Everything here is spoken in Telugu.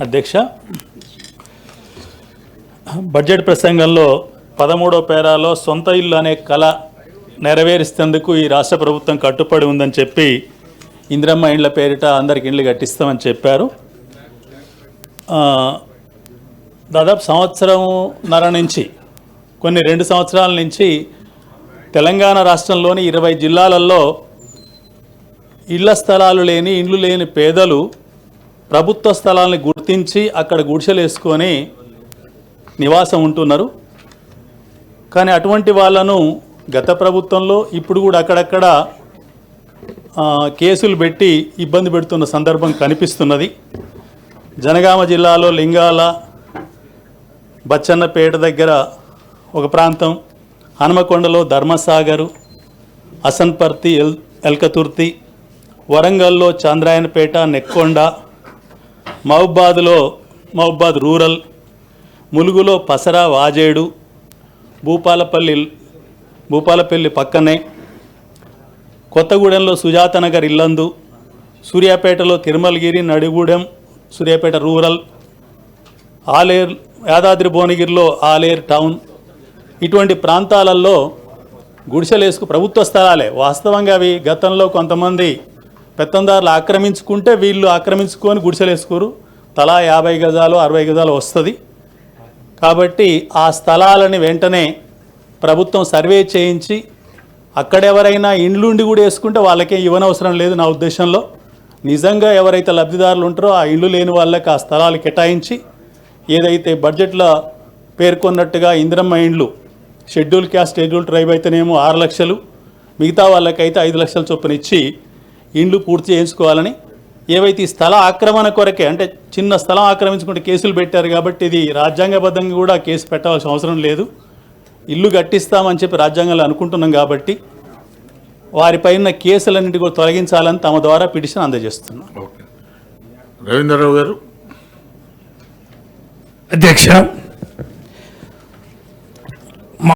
అధ్యక్ష, బడ్జెట్ ప్రసంగంలో 13వ పేరాలో సొంత ఇల్లు అనే కళ నెరవేరుస్తేందుకు ఈ రాష్ట్ర ప్రభుత్వం కట్టుబడి ఉందని చెప్పి ఇందిరమ్మ ఇండ్ల పేరిట అందరికి ఇండ్లు కట్టిస్తామని చెప్పారు. దాదాపు సంవత్సరంన్నర నుంచి కొన్ని 2 సంవత్సరాల నుంచి తెలంగాణ రాష్ట్రంలోని 20 జిల్లాలలో ఇళ్ల స్థలాలు లేని ఇండ్లు లేని పేదలు ప్రభుత్వ స్థలాలను గుర్తించి అక్కడ గుడిసెలు వేసుకొని నివాసం ఉంటున్నారు. కానీ అటువంటి వాళ్ళను గత ప్రభుత్వంలో ఇప్పుడు కూడా అక్కడక్కడ కేసులు పెట్టి ఇబ్బంది పెడుతున్న సందర్భం కనిపిస్తున్నది. జనగామ జిల్లాలో లింగాల బచ్చన్నపేట దగ్గర ఒక ప్రాంతం, హనుమకొండలో ధర్మసాగరు, హసన్పర్తి, ఎల్కతుర్తి, వరంగల్లో చంద్రాయనపేట, నెక్కొండ, మహబూబాద్ రూరల్, ములుగులో పసరా, వాజేడు, భూపాలపల్లి పక్కనే, కొత్తగూడెంలో సుజాతనగర్, ఇల్లందు, సూర్యాపేటలో తిరుమలగిరి, నడిగూడెం, సూర్యాపేట రూరల్, ఆలేరు, యాదాద్రి భువనగిరిలో ఆలేరు టౌన్, ఇటువంటి ప్రాంతాలలో గుడిసెలేసుకు ప్రభుత్వ స్థలాలే. వాస్తవంగా అవి గతంలో కొంతమంది పెత్తందారులు ఆక్రమించుకుంటే వీళ్ళు ఆక్రమించుకొని గుడిసెలేసుకోరు. తలా 50 గజాలు 60 గజాలు వస్తుంది. కాబట్టి ఆ స్థలాలని వెంటనే ప్రభుత్వం సర్వే చేయించి అక్కడెవరైనా ఇండ్లుండి కూడా వేసుకుంటే వాళ్ళకే ఇవ్వనవసరం లేదు. నా ఉద్దేశంలో నిజంగా ఎవరైతే లబ్ధిదారులు ఉంటారో ఆ ఇల్లు లేని వాళ్ళకి ఆ స్థలాలు కేటాయించి ఏదైతే బడ్జెట్లో పేర్కొన్నట్టుగా ఇందిరమ్మ ఇండ్లు షెడ్యూల్ క్యాస్ట్, షెడ్యూల్ ట్రైబ్ అయితేనేమో 6 లక్షలు, మిగతా వాళ్ళకైతే 5 లక్షల చొప్పున ఇచ్చి ఇండ్లు పూర్తి చేయించుకోవాలని, ఏవైతే ఈ స్థల ఆక్రమణ కొరకే అంటే చిన్న స్థలం ఆక్రమించుకుంటే కేసులు పెట్టారు కాబట్టి ఇది రాజ్యాంగబద్ధంగా కూడా కేసు పెట్టాల్సిన అవసరం లేదు. ఇల్లు కట్టిస్తామని చెప్పి రాజ్యాంగంలో అనుకుంటున్నాం కాబట్టి వారిపైన కేసులన్నింటి కూడా తొలగించాలని తమ ద్వారా పిటిషన్ అందజేస్తున్నాం. రవీంద్రరావు గారు. అధ్యక్ష,